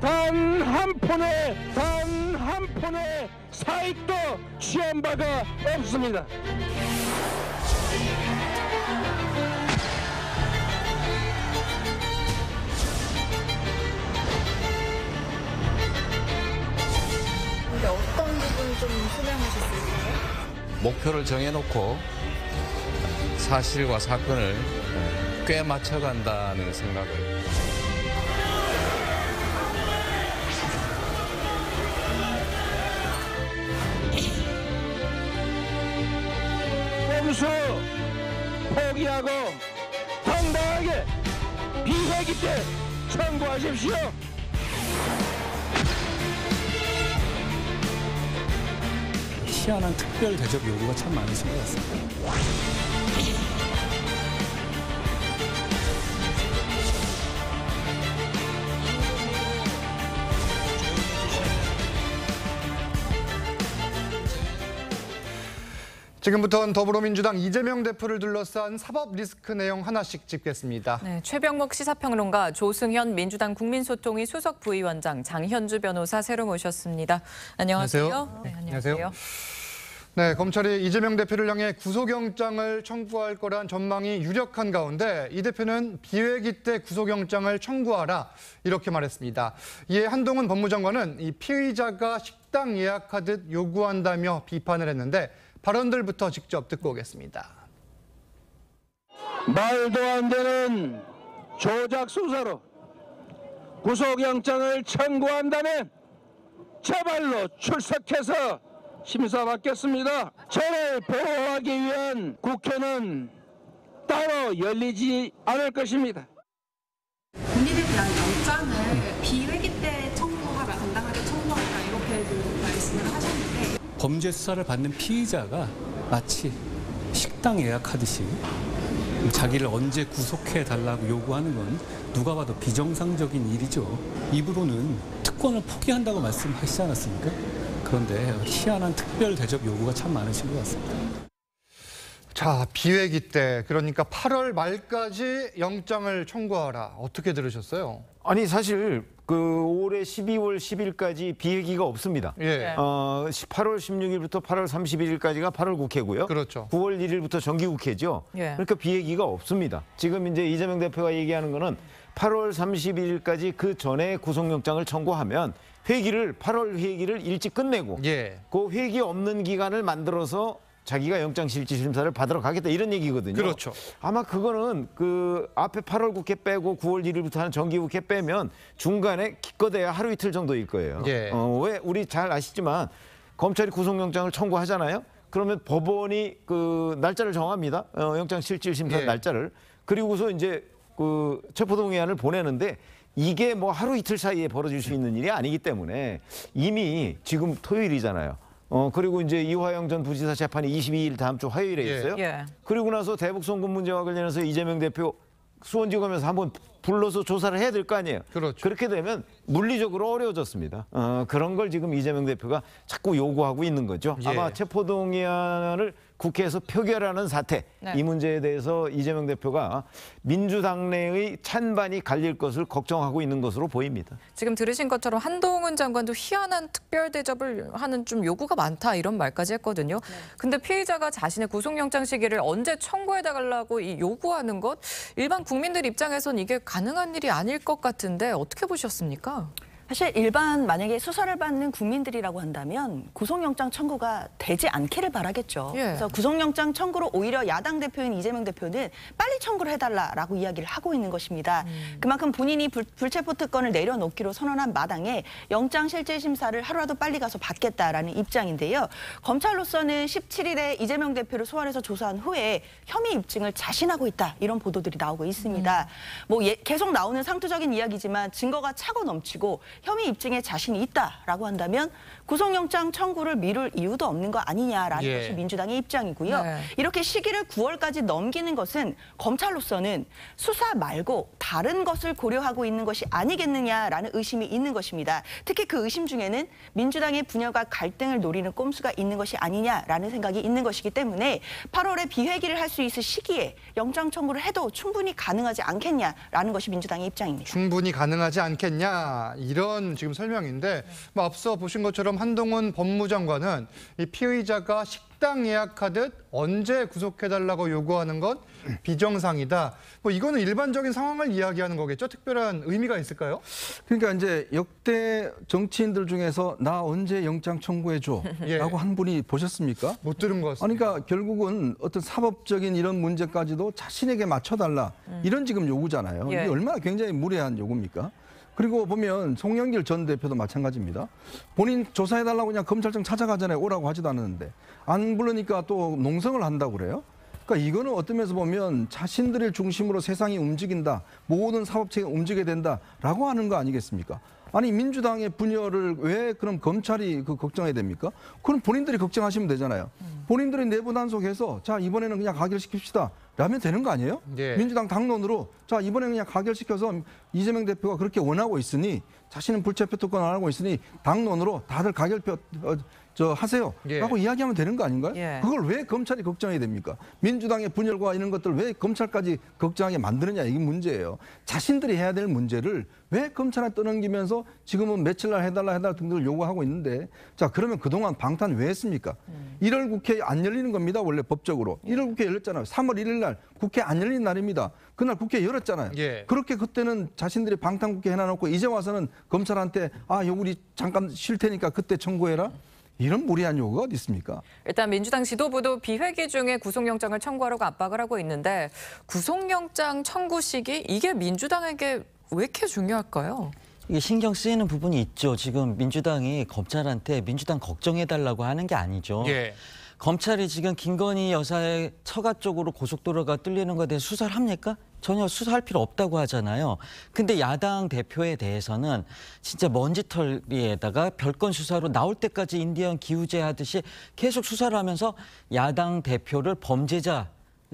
단 한 푼의 사익도 취한 바가 없습니다. 근데 어떤 부분 좀 설명하셨을까요? 목표를 정해놓고 사실과 사건을 꽤 맞춰간다는 생각을. 꼼수 포기하고 당당하게 비회기 때 청구하십시오. 희한한 특별 대접 요구가 참 많으신 것 같습니다. 지금부터는 더불어민주당 이재명 대표를 둘러싼 사법 리스크 내용 하나씩 짚겠습니다. 네, 최병목 시사평론가, 조승현 민주당 국민소통위 수석 부위원장, 장현주 변호사 새로 모셨습니다. 안녕하세요. 네, 안녕하세요. 네, 검찰이 이재명 대표를 향해 구속영장을 청구할 거란 전망이 유력한 가운데 이 대표는 비회기 때 구속영장을 청구하라 이렇게 말했습니다. 이에 한동훈 법무장관은 이 피의자가 식당 예약하듯 요구한다며 비판을 했는데 발언들부터 직접 듣고 오겠습니다. 말도 안 되는 조작 수사로 구속영장을 청구한다면 제발로 출석해서 심사받겠습니다. 저를 보호하기 위한 국회는 따로 열리지 않을 것입니다. 본인에 대한 영장을 비회기 때 청구하라, 당당하게 청구하라 이렇게 말씀을 하셨는데 범죄 수사를 받는 피의자가 마치 식당 예약하듯이 자기를 언제 구속해달라고 요구하는 건 누가 봐도 비정상적인 일이죠. 입으로는 특권을 포기한다고 말씀하시지 않았습니까? 그런데 희한한 특별 대접 요구가 참 많으신 것 같습니다. 자, 비회기 때 그러니까 8월 말까지 영장을 청구하라. 어떻게 들으셨어요? 아니 사실 올해 12월 10일까지 비회기가 없습니다. 예. 8월 16일부터 8월 31일까지가 8월 국회고요. 그렇죠. 9월 1일부터 정기국회죠. 예. 그러니까 비회기가 없습니다. 지금 이제 이재명 대표가 얘기하는 거는 8월 31일까지 그 전에 구속영장을 청구하면 회기를 8월 회기를 일찍 끝내고 예. 그 회기 없는 기간을 만들어서 자기가 영장실질심사를 받으러 가겠다 이런 얘기거든요. 그렇죠. 아마 그거는 그 앞에 8월 국회 빼고 9월 1일부터 하는 정기국회 빼면 중간에 기껏해야 하루 이틀 정도일 거예요. 예. 왜 우리 잘 아시지만 검찰이 구속영장을 청구하잖아요. 그러면 법원이 그 날짜를 정합니다. 영장실질심사 예. 날짜를. 그리고서 이제 그 체포동의안을 보내는데 이게 뭐 하루 이틀 사이에 벌어질 수 있는 일이 아니기 때문에 이미 지금 토요일이잖아요. 그리고 이제 이화영 전 부지사 재판이 22일 다음 주 화요일에 있어요. 예. 그리고 나서 대북 송금 문제와 관련해서 이재명 대표 수원지검에서 한번 불러서 조사를 해야 될 거 아니에요. 그렇죠. 그렇게 되면 물리적으로 어려워졌습니다. 그런 걸 지금 이재명 대표가 자꾸 요구하고 있는 거죠. 예. 아마 체포동의안을 국회에서 표결하는 사태, 네. 이 문제에 대해서 이재명 대표가 민주당 내의 찬반이 갈릴 것을 걱정하고 있는 것으로 보입니다. 지금 들으신 것처럼 한동훈 장관도 희한한 특별 대접을 하는 좀 요구가 많다 이런 말까지 했거든요. 근데 피의자가 자신의 구속영장 시기를 언제 청구해달라고 이 요구하는 것, 일반 국민들 입장에선 이게 가능한 일이 아닐 것 같은데 어떻게 보셨습니까? 사실 일반 만약에 수사를 받는 국민들이라고 한다면 구속영장 청구가 되지 않기를 바라겠죠. 예. 그래서 구속영장 청구로 오히려 야당 대표인 이재명 대표는 빨리 청구를 해달라라고 이야기를 하고 있는 것입니다. 그만큼 본인이 불체포 특권을 내려놓기로 선언한 마당에 영장 실질심사를 하루라도 빨리 가서 받겠다라는 입장인데요. 검찰로서는 17일에 이재명 대표를 소환해서 조사한 후에 혐의 입증을 자신하고 있다 이런 보도들이 나오고 있습니다. 계속 나오는 상투적인 이야기지만 증거가 차고 넘치고 혐의 입증에 자신이 있다라고 한다면 구속영장 청구를 미룰 이유도 없는 거 아니냐라는 예. 것이 민주당의 입장이고요. 네. 이렇게 시기를 9월까지 넘기는 것은 검찰로서는 수사 말고 다른 것을 고려하고 있는 것이 아니겠느냐라는 의심이 있는 것입니다. 특히 그 의심 중에는 민주당의 분열과 갈등을 노리는 꼼수가 있는 것이 아니냐라는 생각이 있는 것이기 때문에 8월에 비회기를 할 수 있을 시기에 영장 청구를 해도 충분히 가능하지 않겠냐라는 것이 민주당의 입장입니다. 충분히 가능하지 않겠냐 이런 이런 지금 설명인데 뭐 앞서 보신 것처럼 한동훈 법무장관은 이 피의자가 식당 예약하듯 언제 구속해달라고 요구하는 것 비정상이다. 뭐 이거는 일반적인 상황을 이야기하는 거겠죠? 특별한 의미가 있을까요? 그러니까 이제 역대 정치인들 중에서 나 언제 영장 청구해줘 예. 라고 한 분이 보셨습니까? 못 들은 것 같습니다. 그러니까 결국은 어떤 사법적인 이런 문제까지도 자신에게 맞춰달라 이런 지금 요구잖아요. 예. 이게 얼마나 굉장히 무례한 요구입니까? 그리고 보면 송영길 전 대표도 마찬가지입니다. 본인 조사해달라고 그냥 검찰청 찾아가잖아요. 오라고 하지도 않았는데. 안 부르니까 또 농성을 한다고 그래요. 그러니까 이거는 어떤 면에서 보면 자신들을 중심으로 세상이 움직인다. 모든 사법체계가 움직여야 된다라고 하는 거 아니겠습니까? 아니 민주당의 분열을 왜 그럼 검찰이 걱정해야 됩니까? 그럼 본인들이 걱정하시면 되잖아요. 본인들이 내부 단속해서 자 이번에는 그냥 가결시킵시다. 라면 되는 거 아니에요? 예. 민주당 당론으로 자 이번에 그냥 가결시켜서 이재명 대표가 그렇게 원하고 있으니 자신은 불체포 특권 안 하고 있으니 당론으로 다들 가결표 하세요. 예. 라고 이야기하면 되는 거 아닌가요? 예. 그걸 왜 검찰이 걱정해야 됩니까? 민주당의 분열과 이런 것들 왜 검찰까지 걱정하게 만드느냐 이게 문제예요. 자신들이 해야 될 문제를 왜 검찰에 떠넘기면서 지금은 며칠 날 해달라 등등을 요구하고 있는데 자 그러면 그동안 방탄 왜 했습니까? 1월 국회 안 열리는 겁니다. 원래 법적으로. 1월 국회 열렸잖아요. 3월 1일 날 국회 안 열린 날입니다. 그날 국회 열었잖아요. 예. 그렇게 그때는 자신들이 방탄국회 해놔놓고 이제 와서는 검찰한테 우리 잠깐 쉴 테니까 그때 청구해라. 이런 무리한 요구가 어디 있습니까? 일단 민주당 지도부도 비회기 중에 구속영장을 청구하라고 압박을 하고 있는데 구속영장 청구 시기 이게 민주당에게 왜 이렇게 중요할까요? 이게 신경 쓰이는 부분이 있죠. 지금 민주당이 검찰한테 민주당 걱정해달라고 하는 게 아니죠. 예. 검찰이 지금 김건희 여사의 처가 쪽으로 고속도로가 뚫리는 것에 대해 수사를 합니까? 전혀 수사할 필요 없다고 하잖아요. 근데 야당 대표에 대해서는 진짜 먼지털이에다가 별건 수사로 나올 때까지 인디언 기우제 하듯이 계속 수사를 하면서 야당 대표를 범죄자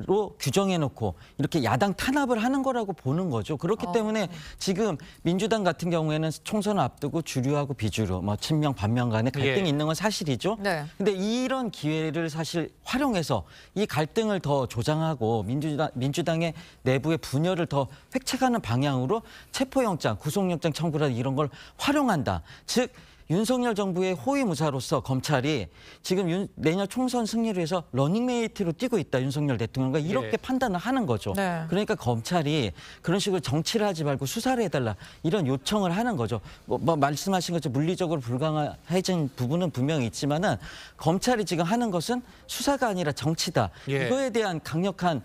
로 규정해놓고 이렇게 야당 탄압을 하는 거라고 보는 거죠. 그렇기 때문에 지금 민주당 같은 경우에는 총선을 앞두고 주류하고 비주류, 뭐 친명 반명 간에 갈등이 있는 건 사실이죠. 네. 근데 이런 기회를 사실 활용해서 이 갈등을 더 조장하고 민주당의 내부의 분열을 더 획책하는 방향으로 체포영장, 구속영장 청구라 이런 걸 활용한다. 즉 윤석열 정부의 호위무사로서 검찰이 지금 내년 총선 승리를 위해서 러닝메이트로 뛰고 있다. 윤석열 대통령과 이렇게 판단을 하는 거죠. 네. 그러니까 검찰이 그런 식으로 정치를 하지 말고 수사를 해달라 이런 요청을 하는 거죠. 뭐 말씀하신 것처럼 물리적으로 불가해진 부분은 분명히 있지만은 검찰이 지금 하는 것은 수사가 아니라 정치다. 예. 이거에 대한 강력한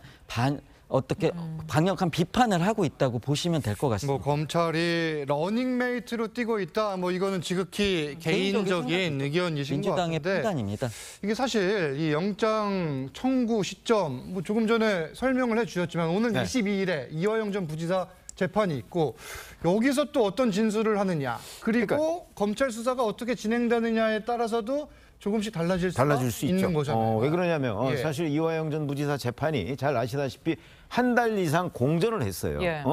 강력한 비판을 하고 있다고 보시면 될 것 같습니다. 뭐 검찰이 러닝메이트로 뛰고 있다. 뭐 이거는 지극히 개인적인 의견이신 것 민주당의 같은데 판단입니다. 이게 사실 이 영장 청구 시점 뭐 조금 전에 설명을 해주셨지만 오늘 22일에 이화영 전 부지사 재판이 있고 여기서 또 어떤 진술을 하느냐 그리고 검찰 수사가 어떻게 진행되느냐에 따라서도 조금씩 달라질 수 있는 있죠. 거잖아요. 왜 그러냐면 예. 사실 이화영 전 부지사 재판이 잘 아시다시피 한 달 이상 공전을 했어요. 예.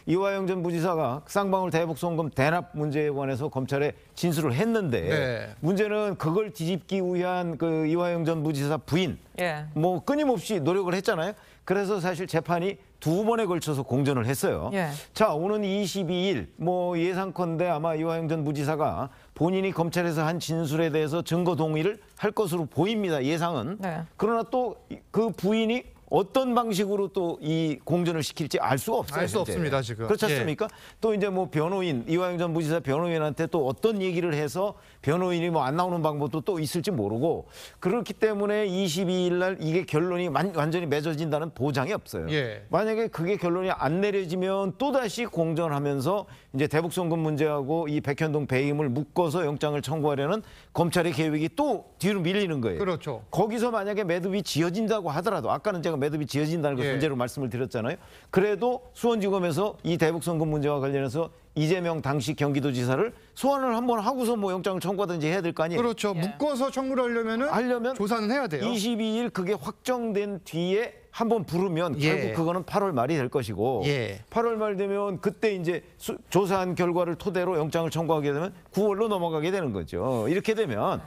이화영 전 부지사가 쌍방울 대북송금 대납 문제에 관해서 검찰에 진술을 했는데 네. 문제는 그걸 뒤집기 위한 그 이화영 전 부지사 부인 예. 뭐 끊임없이 노력을 했잖아요. 그래서 사실 재판이 2번에 걸쳐서 공전을 했어요. 예. 자, 오는 22일 뭐 예상컨대 아마 이화영 전 부지사가 본인이 검찰에서 한 진술에 대해서 증거 동의를 할 것으로 보입니다. 예상은. 네. 그러나 또 그 부인이 어떤 방식으로 또 이 공전을 시킬지 알 수가 없어요. 알 수 현재. 없습니다, 지금. 그렇지 예. 않습니까? 또 이제 뭐 변호인, 이화영 전 부지사 변호인한테 또 어떤 얘기를 해서 변호인이 뭐 안 나오는 방법도 또 있을지 모르고 그렇기 때문에 22일 날 이게 결론이 완전히 맺어진다는 보장이 없어요. 예. 만약에 그게 결론이 안 내려지면 또다시 공전하면서 이제 대북송금 문제하고 이 백현동 배임을 묶어서 영장을 청구하려는 검찰의 계획이 또 뒤로 밀리는 거예요. 그렇죠. 거기서 만약에 매듭이 지어진다고 하더라도 아까는 제가 매듭이 지어진다는 걸 예. 전제로 말씀을 드렸잖아요. 그래도 수원지검에서 이 대북송금 문제와 관련해서 이재명 당시 경기도지사를 소환을 한번 하고서 뭐 영장을 청구하든지 해야 될 거 아니에요. 그렇죠. 묶어서 청구를 하려면 조사는 해야 돼요. 22일 그게 확정된 뒤에 한번 부르면 예. 결국 그거는 8월 말이 될 것이고 예. 8월 말 되면 그때 이제 조사한 결과를 토대로 영장을 청구하게 되면 9월로 넘어가게 되는 거죠. 이렇게 되면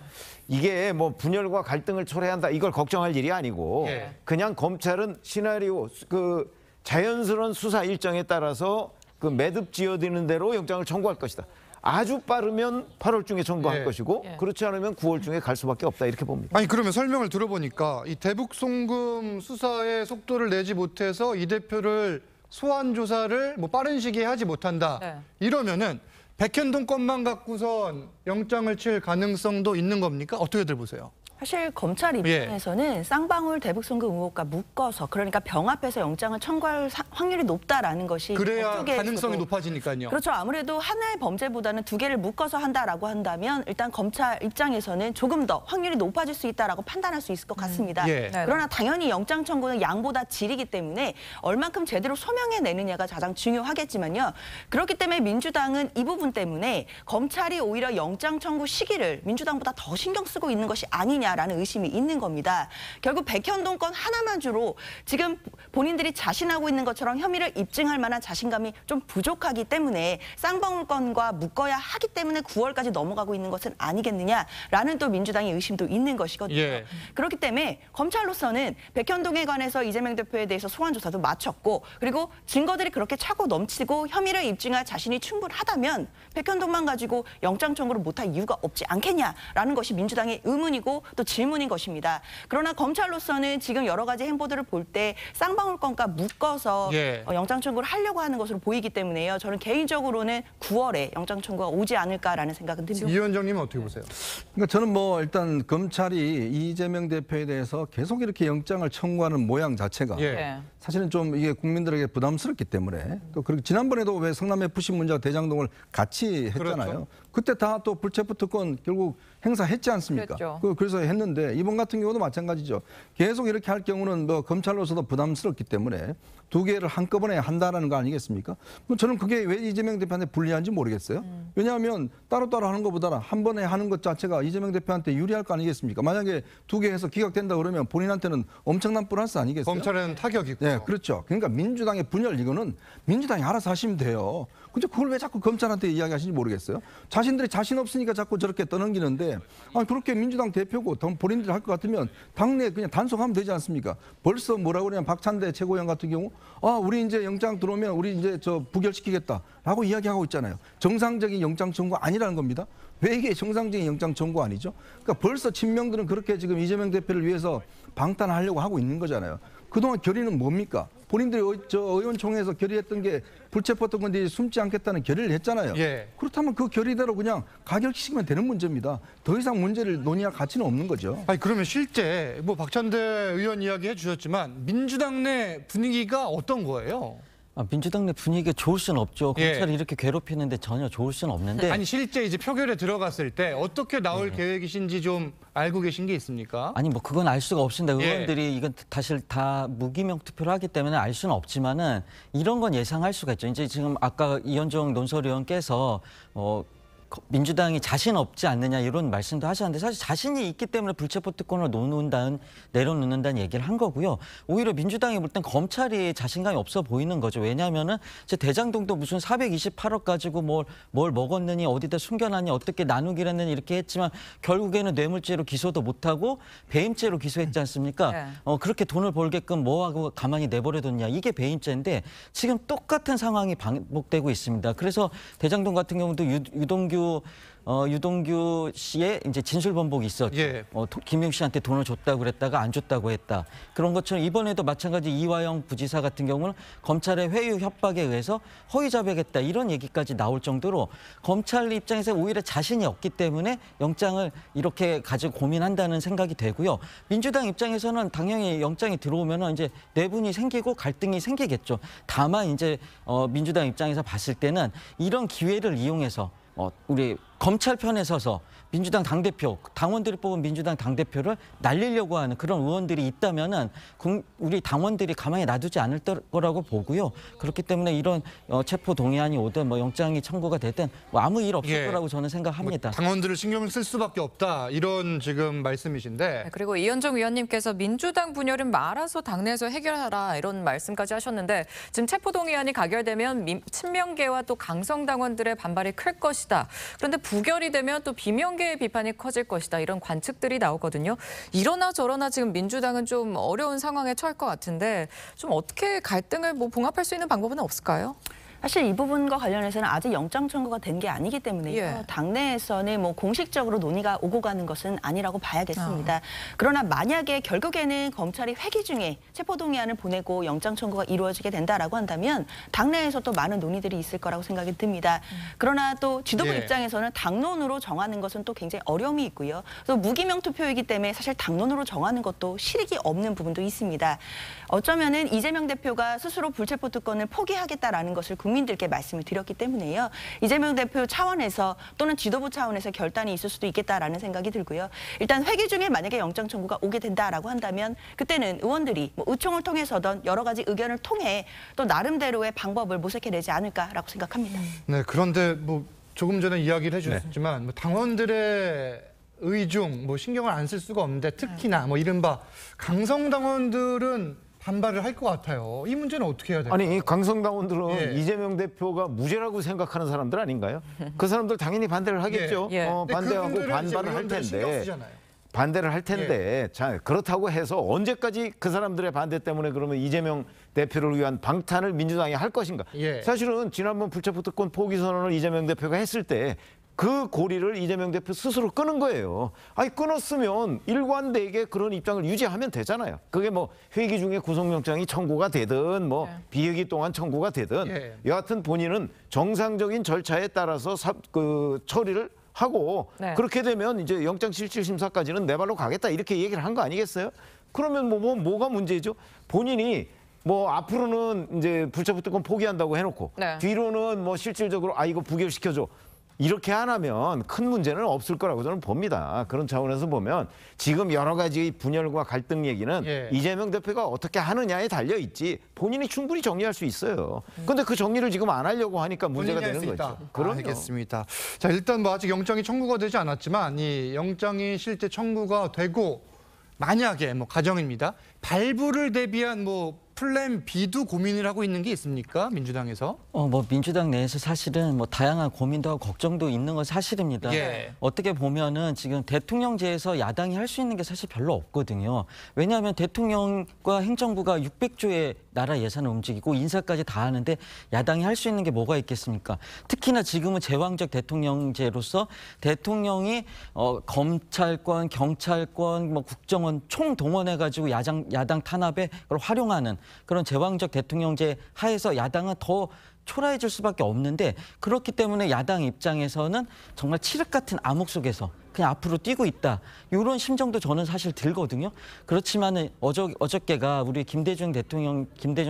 이게 뭐 분열과 갈등을 초래한다 이걸 걱정할 일이 아니고 예. 그냥 검찰은 시나리오 그 자연스러운 수사 일정에 따라서 그 매듭 지어드는 대로 영장을 청구할 것이다. 아주 빠르면 8월 중에 청구할 예. 것이고 그렇지 않으면 9월 중에 갈 수밖에 없다 이렇게 봅니다. 아니 그러면 설명을 들어보니까 이 대북 송금 수사에 속도를 내지 못해서 이 대표를 소환 조사를 뭐 빠른 시기에 하지 못한다. 네. 이러면은 백현동 건만 갖고선 영장을 칠 가능성도 있는 겁니까? 어떻게들 보세요? 사실 검찰 입장에서는 쌍방울 대북 송금 의혹과 묶어서 그러니까 병합해서 영장을 청구할 확률이 높다라는 것이 그래야 법조계에서도 가능성이 높아지니까요. 그렇죠. 아무래도 하나의 범죄보다는 두 개를 묶어서 한다라고 한다면 일단 검찰 입장에서는 조금 더 확률이 높아질 수 있다라고 판단할 수 있을 것 같습니다. 예. 그러나 당연히 영장 청구는 양보다 질이기 때문에 얼만큼 제대로 소명해내느냐가 가장 중요하겠지만요. 그렇기 때문에 민주당은 이 부분 때문에 검찰이 오히려 영장 청구 시기를 민주당보다 더 신경 쓰고 있는 것이 아니냐라는 의심이 있는 겁니다. 결국 백현동 건 하나만 주로 지금 본인들이 자신하고 있는 것처럼 혐의를 입증할 만한 자신감이 좀 부족하기 때문에 쌍방울 건과 묶어야 하기 때문에 9월까지 넘어가고 있는 것은 아니겠느냐라는 또 민주당의 의심도 있는 것이거든요. 예. 그렇기 때문에 검찰로서는 백현동에 관해서 이재명 대표에 대해서 소환 조사도 마쳤고 그리고 증거들이 그렇게 차고 넘치고 혐의를 입증할 자신이 충분하다면 백현동만 가지고 영장 청구를 못할 이유가 없지 않겠냐라는 것이 민주당의 의문이고 또 질문인 것입니다. 그러나 검찰로서는 지금 여러 가지 행보들을 볼 때 쌍방울 건과 묶어서 영장 청구를 하려고 하는 것으로 보이기 때문에요. 저는 개인적으로는 9월에 영장 청구가 오지 않을까라는 생각은 듭니다. 이 위원장님은 어떻게 보세요? 그러니까 저는 뭐 일단 검찰이 이재명 대표에 대해서 계속 이렇게 영장을 청구하는 모양 자체가 사실은 좀 이게 국민들에게 부담스럽기 때문에 또 그리고 지난번에도 왜 성남 FC 문제와 대장동을 같이 했잖아요. 그렇죠. 그때 다 또 불체포 특권 결국 행사했지 않습니까? 그랬죠. 그래서 했는데 이번 같은 경우도 마찬가지죠. 계속 이렇게 할 경우는 뭐 검찰로서도 부담스럽기 때문에 두 개를 한꺼번에 한다라는 거 아니겠습니까? 뭐 저는 그게 왜 이재명 대표한테 불리한지 모르겠어요. 왜냐하면 따로따로 하는 것보다는 한 번에 하는 것 자체가 이재명 대표한테 유리할 거 아니겠습니까? 만약에 두 개 해서 기각된다 그러면 본인한테는 엄청난 플러스 아니겠어요? 검찰은 타격이고. 네, 그렇죠. 그러니까 민주당의 분열 이거는 민주당이 알아서 하시면 돼요. 근데 그걸 왜 자꾸 검찰한테 이야기하시는지 모르겠어요. 자신들이 자신 없으니까 자꾸 저렇게 떠넘기는데 그렇게 민주당 대표고 본인들이 할 것 같으면 당내에 그냥 단속하면 되지 않습니까? 벌써 뭐라고 그러냐면 박찬대 최고위원 같은 경우 우리 이제 영장 들어오면 우리 이제 저 부결시키겠다라고 이야기하고 있잖아요. 정상적인 영장 청구 아니라는 겁니다. 왜 이게 정상적인 영장 청구 아니죠? 그러니까 벌써 친명들은 그렇게 지금 이재명 대표를 위해서 방탄하려고 하고 있는 거잖아요. 그동안 결의는 뭡니까? 본인들이 의원총회에서 결의했던 게 불체포 특권들이 숨지 않겠다는 결의를 했잖아요. 그렇다면 그 결의대로 그냥 가결시키면 되는 문제입니다. 더 이상 문제를 논의할 가치는 없는 거죠. 아니 그러면 실제 뭐 박찬대 의원 이야기 해주셨지만 민주당 내 분위기가 어떤 거예요? 민주당 내 분위기가 좋을 수는 없죠. 검찰이 이렇게 괴롭히는데 전혀 좋을 수는 없는데. 아니 실제 이제 표결에 들어갔을 때 어떻게 나올 계획이신지 좀 알고 계신 게 있습니까? 아니 뭐 그건 알 수가 없습니다. 의원들이 이건 사실 다 무기명 투표를 하기 때문에 알 수는 없지만은 이런 건 예상할 수가 있죠. 이제 지금 아까 이현정 논설위원께서 민주당이 자신 없지 않느냐 이런 말씀도 하셨는데 사실 자신이 있기 때문에 불체포 특권을 내려놓는다는 얘기를 한 거고요. 오히려 민주당이 볼 땐 검찰이 자신감이 없어 보이는 거죠. 왜냐하면은 대장동도 무슨 428억 가지고 뭘 먹었느니 어디다 숨겨놨니 어떻게 나누기를 했느니 이렇게 했지만 결국에는 뇌물죄로 기소도 못하고 배임죄로 기소했지 않습니까? 그렇게 돈을 벌게끔 뭐하고 가만히 내버려뒀냐 이게 배임죄인데 지금 똑같은 상황이 반복되고 있습니다. 그래서 대장동 같은 경우도 유동규 씨의 이제 진술 번복이 있었죠. 김용 씨한테 돈을 줬다고 그랬다가 안 줬다고 했다. 그런 것처럼 이번에도 마찬가지 이화영 부지사 같은 경우는 검찰의 회유 협박에 의해서 허위 자백했다 이런 얘기까지 나올 정도로 검찰 입장에서 오히려 자신이 없기 때문에 영장을 이렇게 가지고 고민한다는 생각이 되고요. 민주당 입장에서는 당연히 영장이 들어오면은 이제 내분이 생기고 갈등이 생기겠죠. 다만 이제 민주당 입장에서 봤을 때는 이런 기회를 이용해서 우리 검찰 편에 서서 민주당 당대표, 당원들이 뽑은 민주당 당대표를 날리려고 하는 그런 의원들이 있다면은 우리 당원들이 가만히 놔두지 않을 거라고 보고요. 그렇기 때문에 이런 체포 동의안이 오든 영장이 청구가 되든 아무 일 없을 거라고 저는 생각합니다. 당원들을 신경을 쓸 수밖에 없다 이런 지금 말씀이신데. 그리고 이현정 위원님께서 민주당 분열은 말아서 당내에서 해결하라 이런 말씀까지 하셨는데 지금 체포 동의안이 가결되면 친명계와 또 강성 당원들의 반발이 클 것이다. 그런데 부결이 되면 또 비명계의 비판이 커질 것이다. 이런 관측들이 나오거든요. 이러나 저러나 지금 민주당은 좀 어려운 상황에 처할 것 같은데 좀 어떻게 갈등을 봉합할 수 있는 방법은 없을까요? 사실 이 부분과 관련해서는 아직 영장 청구가 된 게 아니기 때문에요. 예. 당내에서는 뭐 공식적으로 논의가 오고 가는 것은 아니라고 봐야겠습니다. 그러나 만약에 결국에는 검찰이 회기 중에 체포동의안을 보내고 영장 청구가 이루어지게 된다라고 한다면 당내에서 또 많은 논의들이 있을 거라고 생각이 듭니다. 그러나 또 지도부 예. 입장에서는 당론으로 정하는 것은 또 굉장히 어려움이 있고요. 그래서 무기명 투표이기 때문에 사실 당론으로 정하는 것도 실익이 없는 부분도 있습니다. 어쩌면은 이재명 대표가 스스로 불체포 특권을 포기하겠다라는 것을 국민들께 말씀을 드렸기 때문에요. 이재명 대표 차원에서 또는 지도부 차원에서 결단이 있을 수도 있겠다라는 생각이 들고요. 일단 회기 중에 만약에 영장 청구가 오게 된다라고 한다면 그때는 의원들이 뭐 의총을 통해서든 여러 가지 의견을 통해 또 나름대로의 방법을 모색해내지 않을까라고 생각합니다. 네, 그런데 뭐 조금 전에 이야기를 해주셨지만 뭐 당원들의 의중, 뭐 신경을 안 쓸 수가 없는데 특히나 뭐 이른바 강성 당원들은 반발을 할 것 같아요. 이 문제는 어떻게 해야 될까요? 아니 강성당원들은 예. 이재명 대표가 무죄라고 생각하는 사람들 아닌가요? 그 사람들 당연히 반대를 하겠죠. 예. 근데 반대하고 그분들은 이제 반발을 할 의원들 신경 텐데. 쓰잖아요. 반대를 할 텐데 자 그렇다고 해서 언제까지 그 사람들의 반대 때문에 그러면 이재명 대표를 위한 방탄을 민주당이 할 것인가? 예. 사실은 지난번 불체포 특권 포기 선언을 이재명 대표가 했을 때 그 고리를 이재명 대표 스스로 끊은 거예요. 아니 끊었으면 일관되게 그런 입장을 유지하면 되잖아요. 그게 뭐 회기 중에 구속영장이 청구가 되든 뭐 비회기 동안 청구가 되든 여하튼 본인은 정상적인 절차에 따라서 처리를 하고 그렇게 되면 이제 영장실질심사까지는 내 발로 가겠다 이렇게 얘기를 한 거 아니겠어요? 그러면 뭐가 문제죠? 본인이 뭐 앞으로는 이제 불체포 특권 포기한다고 해놓고 뒤로는 뭐 실질적으로 이거 부결시켜줘. 이렇게 안 하면 큰 문제는 없을 거라고 저는 봅니다. 그런 차원에서 보면 지금 여러 가지 분열과 갈등 얘기는 이재명 대표가 어떻게 하느냐에 달려 있지 본인이 충분히 정리할 수 있어요. 그런데 그 정리를 지금 안 하려고 하니까 문제가 되는 거죠. 그럼요. 알겠습니다. 자, 일단 뭐 아직 영장이 청구가 되지 않았지만 이 영장이 실제 청구가 되고 만약에 뭐 가정입니다. 발부를 대비한 뭐 플랜 B도 고민을 하고 있는 게 있습니까? 민주당에서? 뭐 민주당 내에서 사실은 뭐 다양한 고민도 하고 걱정도 있는 건 사실입니다. 어떻게 보면은 지금 대통령제에서 야당이 할 수 있는 게 사실 별로 없거든요. 왜냐하면 대통령과 행정부가 600조의 나라 예산을 움직이고 인사까지 다 하는데 야당이 할 수 있는 게 뭐가 있겠습니까? 특히나 지금은 제왕적 대통령제로서 대통령이 검찰권, 경찰권, 뭐 국정원 총 동원해가지고 야당 탄압에 그걸 활용하는 그런 제왕적 대통령제 하에서 야당은 더 초라해질 수밖에 없는데 그렇기 때문에 야당 입장에서는 정말 칠흑 같은 암흑 속에서 그냥 앞으로 뛰고 있다. 이런 심정도 저는 사실 들거든요. 그렇지만은 어저께가 우리 김대중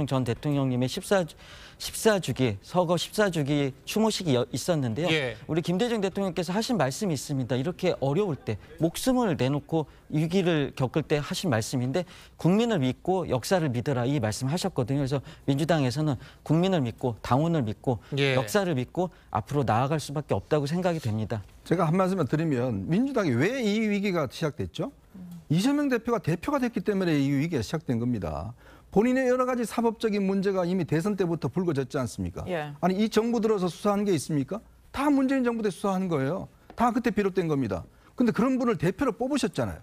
전 대통령님의 14주기 서거 14주기 추모식이 있었는데요. 우리 김대중 대통령께서 하신 말씀이 있습니다. 이렇게 어려울 때 목숨을 내놓고 위기를 겪을 때 하신 말씀인데 국민을 믿고 역사를 믿으라 이 말씀하셨거든요. 그래서 민주당에서는 국민을 믿고 당원을 믿고 역사를 믿고 앞으로 나아갈 수밖에 없다고 생각이 됩니다. 제가 한 말씀만 드리면 민주당이 왜 이 위기가 시작됐죠? 이재명 대표가 됐기 때문에 이 위기가 시작된 겁니다. 본인의 여러 가지 사법적인 문제가 이미 대선 때부터 불거졌지 않습니까? 아니 이 정부 들어서 수사한 게 있습니까? 다 문재인 정부 때 수사한 거예요. 다 그때 비롯된 겁니다. 근데 그런 분을 대표로 뽑으셨잖아요.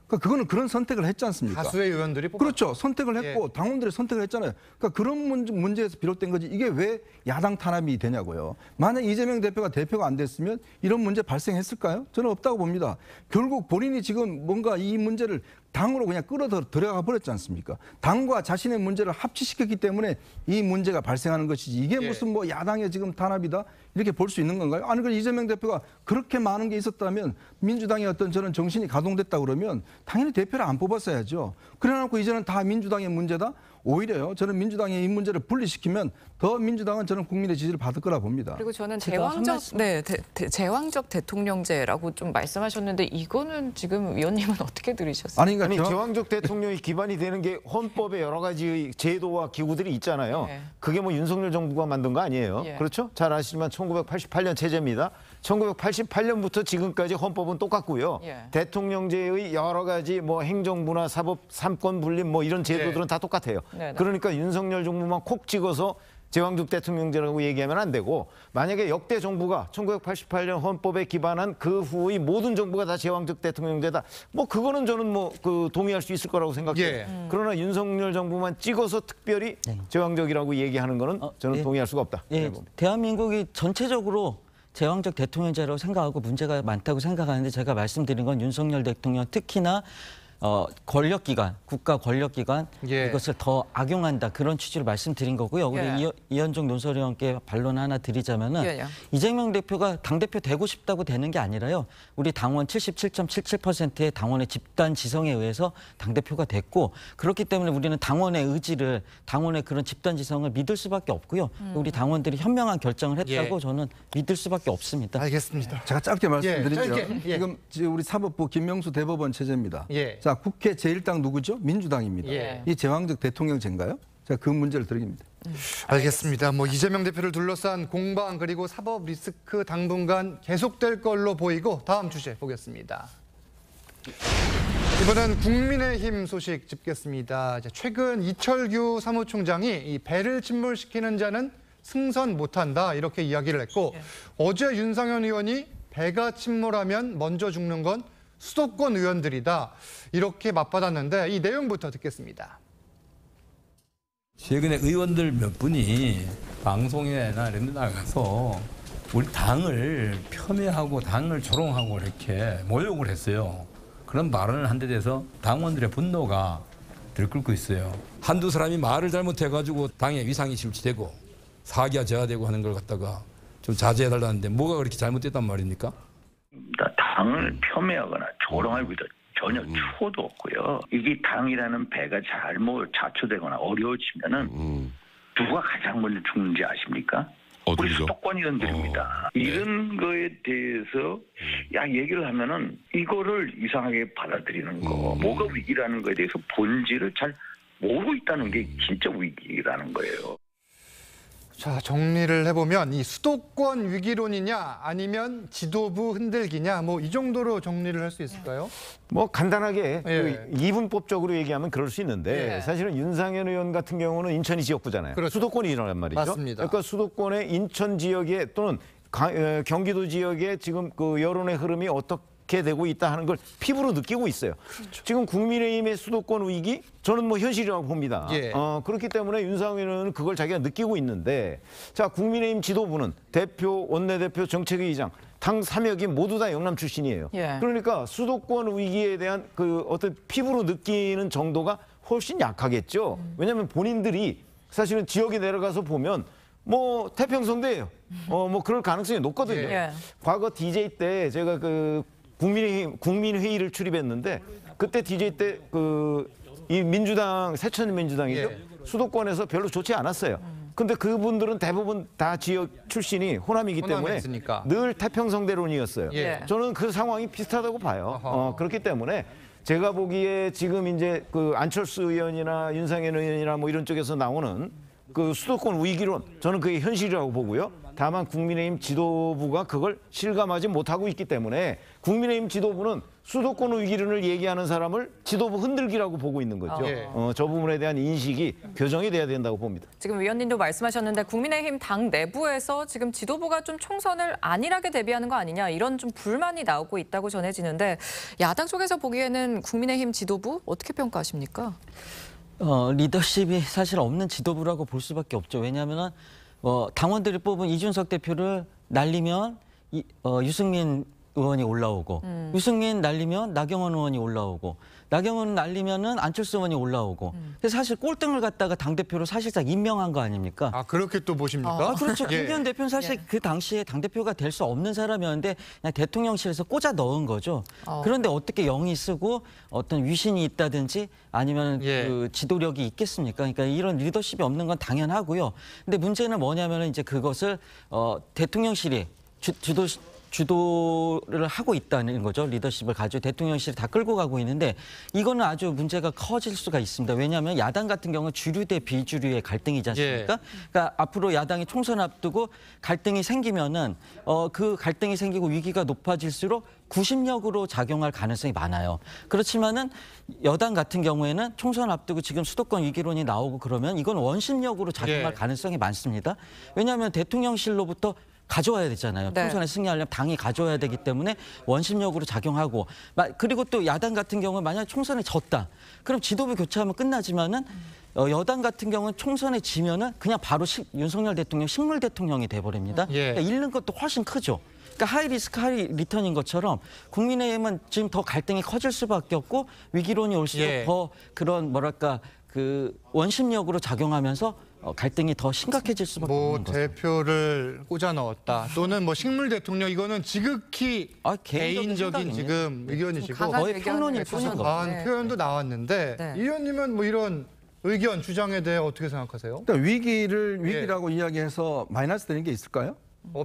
그러니까 그거는 그런 선택을 했지 않습니까? 다수의 의원들이 그렇죠. 선택을 했고 당원들이 선택을 했잖아요. 그러니까 그런 문제에서 비롯된 거지 이게 왜 야당 탄압이 되냐고요. 만약 이재명 대표가 안 됐으면 이런 문제 발생했을까요? 저는 없다고 봅니다. 결국 본인이 지금 뭔가 이 문제를 당으로 그냥 들어가 버렸지 않습니까? 당과 자신의 문제를 합치시켰기 때문에 이 문제가 발생하는 것이지 이게 무슨 뭐 야당의 지금 탄압이다 이렇게 볼 수 있는 건가요? 아니 그 이재명 대표가 그렇게 많은 게 있었다면 민주당의 어떤 저는 정신이 가동됐다 그러면 당연히 대표를 안 뽑았어야죠. 그래놓고 이제는 다 민주당의 문제다? 오히려요. 저는 민주당이 이 문제를 분리시키면 더 민주당은 저는 국민의 지지를 받을 거라 봅니다. 그리고 저는 제왕적 대통령제라고 좀 말씀하셨는데 이거는 지금 위원님은 어떻게 들으셨어요? 아니 제왕적 대통령이 기반이 되는 게 헌법에 여러 가지 제도와 기구들이 있잖아요. 그게 뭐 윤석열 정부가 만든 거 아니에요. 그렇죠? 잘 아시지만 1988년 체제입니다. 1988년부터 지금까지 헌법은 똑같고요. 대통령제의 여러 가지 뭐 행정부나 사법, 삼권 분립 뭐 이런 제도들은 다 똑같아요. 그러니까 윤석열 정부만 콕 찍어서 제왕적 대통령제라고 얘기하면 안 되고 만약에 역대 정부가 1988년 헌법에 기반한 그 후의 모든 정부가 다 제왕적 대통령제다. 뭐 그거는 저는 뭐 동의할 수 있을 거라고 생각해요. 예. 그러나 윤석열 정부만 찍어서 특별히 제왕적이라고 얘기하는 거는 저는 예. 동의할 수가 없다. 예, 대한민국이 전체적으로 제왕적 대통령제라고 생각하고 문제가 많다고 생각하는데 제가 말씀드린 건 윤석열 대통령 특히나 권력기관, 국가 권력기관 예. 이것을 더 악용한다 그런 취지로 말씀드린 거고요. 우리 예. 이현종 논설위원께 반론 하나 드리자면은 예, 예. 이재명 대표가 당대표 되고 싶다고 되는 게 아니라요. 우리 당원 77.77%의 당원의 집단 지성에 의해서 당대표가 됐고 그렇기 때문에 우리는 당원의 의지를 당원의 그런 집단 지성을 믿을 수밖에 없고요. 우리 당원들이 현명한 결정을 했다고 예. 저는 믿을 수밖에 없습니다. 알겠습니다. 제가 짧게 말씀드리죠. 짧게, 예. 지금 우리 사법부 김명수 대법원 체제입니다. 예. 자, 국회 제1당 누구죠? 민주당입니다. 예. 이 제왕적 대통령제인가요? 제가 그 문제를 드립니다. 알겠습니다. 뭐 이재명 대표를 둘러싼 공방 그리고 사법 리스크 당분간 계속될 걸로 보이고 다음 주제 보겠습니다. 이번엔 국민의힘 소식 짚겠습니다. 최근 이철규 사무총장이 이 배를 침몰시키는 자는 승선 못한다 이렇게 이야기를 했고 어제 윤상현 의원이 배가 침몰하면 먼저 죽는 건 수도권 의원들이다 이렇게 맞받았는데 이 내용부터 듣겠습니다. 최근에 의원들 몇 분이 방송에나 이런 데 나가서 우리 당을 폄훼하고 당을 조롱하고 이렇게 모욕을 했어요. 그런 발언을 한 데 대해서 당원들의 분노가 들끓고 있어요. 한두 사람이 말을 잘못해가지고 당의 위상이 실추되고 사기가 저하되고 하는 걸 갖다가 좀 자제해달라는데 뭐가 그렇게 잘못됐단 말입니까? 당을 폄훼하거나 조롱할 위도 전혀 추호도 없고요. 이게 당이라는 배가 잘못 자초되거나 어려워지면은 누가 가장 먼저 죽는지 아십니까? 우리 수도권 의원들입니다. 이런 거에 대해서 얘기를 하면은 이거를 이상하게 받아들이는 거, 뭐가 위기라는 거에 대해서 본질을 잘 모르고 있다는 게 진짜 위기라는 거예요. 자, 정리를 해보면 이 수도권 위기론이냐 아니면 지도부 흔들기냐 뭐 이 정도로 정리를 할 수 있을까요? 뭐 간단하게 예. 이분법적으로 얘기하면 그럴 수 있는데 예. 사실은 윤상현 의원 같은 경우는 인천이 지역구잖아요. 그렇죠. 수도권이 일어난 말이죠. 맞습니다. 그러니까 수도권의 인천 지역에 또는 경기도 지역에 지금 그 여론의 흐름이 어떻게 되고 있다 하는 걸 피부로 느끼고 있어요. 그렇죠. 지금 국민의힘의 수도권 위기 저는 뭐 현실이라고 봅니다. 예. 그렇기 때문에 윤상현 의원은 그걸 자기가 느끼고 있는데 자 국민의힘 지도부는 대표, 원내대표, 정책위의장 당 3역이 모두 다 영남 출신이에요. 예. 그러니까 수도권 위기에 대한 그 어떤 피부로 느끼는 정도가 훨씬 약하겠죠. 왜냐하면 본인들이 사실은 지역에 내려가서 보면 뭐 태평성대예요. 뭐 그럴 가능성이 높거든요. 예. 과거 DJ 때 제가 그 국민회의를 출입했는데 그때 DJ 때 이 민주당 새천민주당이죠. 예. 수도권에서 별로 좋지 않았어요. 근데 그분들은 대부분 다 지역 출신이 호남이기 때문에 호남이었으니까. 늘 태평성대론이었어요. 예. 저는 그 상황이 비슷하다고 봐요. 그렇기 때문에 제가 보기에 지금 이제 그 안철수 의원이나 윤상현 의원이나 뭐 이런 쪽에서 나오는 그 수도권 위기론 저는 그게 현실이라고 보고요. 다만 국민의힘 지도부가 그걸 실감하지 못하고 있기 때문에 국민의힘 지도부는 수도권 위기론을 얘기하는 사람을 지도부 흔들기라고 보고 있는 거죠. 저 부분에 대한 인식이 교정이 돼야 된다고 봅니다. 지금 위원님도 말씀하셨는데 국민의힘 당 내부에서 지금 지도부가 좀 총선을 안일하게 대비하는 거 아니냐 이런 좀 불만이 나오고 있다고 전해지는데 야당 쪽에서 보기에는 국민의힘 지도부 어떻게 평가하십니까? 리더십이 사실 없는 지도부라고 볼 수밖에 없죠. 왜냐하면 당원들이 뽑은 이준석 대표를 날리면 유승민 의원이 올라오고 유승민 날리면 나경원 의원이 올라오고 나경원 날리면은 안철수 의원이 올라오고 그래서 사실 꼴등을 갖다가 당대표로 사실상 임명한 거 아닙니까? 아 그렇게 또 보십니까? 그렇죠. 예. 김기현 대표는 사실 그 당시에 당대표가 될 수 없는 사람이었는데 그냥 대통령실에서 꽂아 넣은 거죠. 그런데 어떻게 영이 쓰고 어떤 위신이 있다든지 아니면 예. 그 지도력이 있겠습니까? 그러니까 이런 리더십이 없는 건 당연하고요. 근데 문제는 뭐냐면은 이제 그것을 대통령실이 주도를 하고 있다는 거죠. 리더십을 가지고 대통령실을 다 끌고 가고 있는데 이거는 아주 문제가 커질 수가 있습니다. 왜냐하면 야당 같은 경우는 주류 대 비주류의 갈등이지 않습니까? 그러니까 앞으로 야당이 총선 앞두고 갈등이 생기면은 그 갈등이 생기고 위기가 높아질수록 구심력으로 작용할 가능성이 많아요. 그렇지만은 여당 같은 경우에는 총선 앞두고 지금 수도권 위기론이 나오고 그러면 이건 원심력으로 작용할 가능성이 많습니다. 왜냐하면 대통령실로부터 가져와야 되잖아요. 총선에 승리하려면 당이 가져와야 되기 때문에 원심력으로 작용하고 그리고 또 야당 같은 경우는 만약에 총선에 졌다. 그럼 지도부 교체하면 끝나지만은 여당 같은 경우는 총선에 지면은 그냥 바로 윤석열 대통령 식물 대통령이 돼버립니다. 그러니까 잃는 것도 훨씬 크죠. 그러니까 하이 리스크 하이 리턴인 것처럼 국민의힘은 지금 더 갈등이 커질 수밖에 없고 위기론이 올수록 더 그런 뭐랄까 그 원심력으로 작용하면서 갈등이 더 심각해질 수밖에 없는 거죠. 대표를 꽂아 넣었다. 또는 뭐 식물 대통령 이거는 지극히 개인적인 지금 의견이시고 거의 평론일 뿐인 거죠. 표현도 나왔는데 이 의원님은 뭐 이런 의견 주장에 대해 어떻게 생각하세요? 그러니까 위기라고 이야기해서 마이너스 되는 게 있을까요?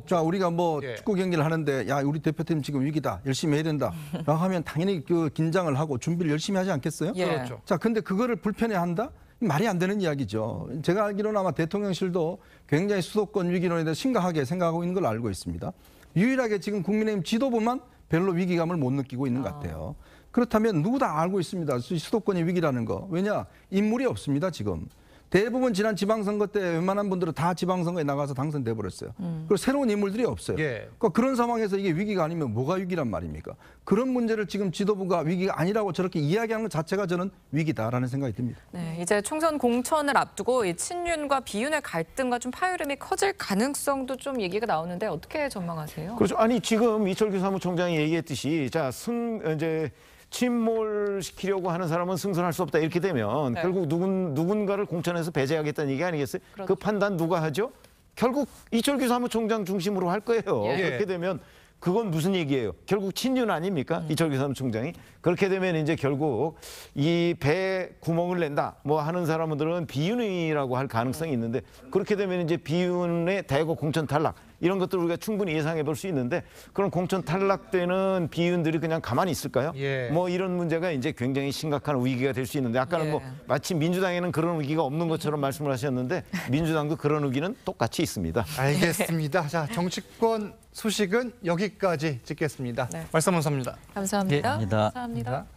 자, 우리가 뭐 축구 경기를 하는데 야, 우리 대표팀 지금 위기다. 열심히 해야 된다. 라고 하면 당연히 그 긴장을 하고 준비를 열심히 하지 않겠어요? 그렇죠. 자, 근데 그거를 불편해한다? 말이 안 되는 이야기죠. 제가 알기로는 아마 대통령실도 굉장히 수도권 위기론에 대해서 심각하게 생각하고 있는 걸로 알고 있습니다. 유일하게 지금 국민의힘 지도부만 별로 위기감을 못 느끼고 있는 것 같아요. 그렇다면 누구 다 알고 있습니다. 수도권이 위기라는 거. 왜냐? 인물이 없습니다, 지금. 대부분 지난 지방선거 때 웬만한 분들은 다 지방선거에 나가서 당선돼 버렸어요. 그리고 새로운 인물들이 없어요. 그러니까 그런 상황에서 이게 위기가 아니면 뭐가 위기란 말입니까? 그런 문제를 지금 지도부가 위기가 아니라고 저렇게 이야기하는 것 자체가 저는 위기다라는 생각이 듭니다. 네, 이제 총선 공천을 앞두고 이 친윤과 비윤의 갈등과 좀 파열음이 커질 가능성도 좀 얘기가 나오는데 어떻게 전망하세요? 그렇죠. 아니 지금 이철규 사무총장이 얘기했듯이 자 이제 침몰시키려고 하는 사람은 승선할 수 없다 이렇게 되면 결국 누군가를 공천해서 배제하겠다는 얘기 아니겠어요? 그렇죠. 그 판단 누가 하죠? 결국 이철규 사무총장 중심으로 할 거예요. 그렇게 되면 그건 무슨 얘기예요? 결국 친윤 아닙니까? 이철규 사무총장이. 그렇게 되면 이제 결국 이 배에 구멍을 낸다 뭐 하는 사람들은 비윤이라고 할 가능성이 있는데 그렇게 되면 이제 비윤의 대거 공천 탈락 이런 것들 우리가 충분히 예상해 볼 수 있는데 그런 공천 탈락되는 비윤들이 그냥 가만히 있을까요? 뭐 이런 문제가 이제 굉장히 심각한 위기가 될 수 있는데 아까는 뭐 마치 민주당에는 그런 위기가 없는 것처럼 말씀을 하셨는데 민주당도 그런 위기는 똑같이 있습니다. 알겠습니다. 자, 정치권 소식은 여기까지 찍겠습니다. 말씀 감사합니다. 감사합니다. 감사합니다. 감사합니다.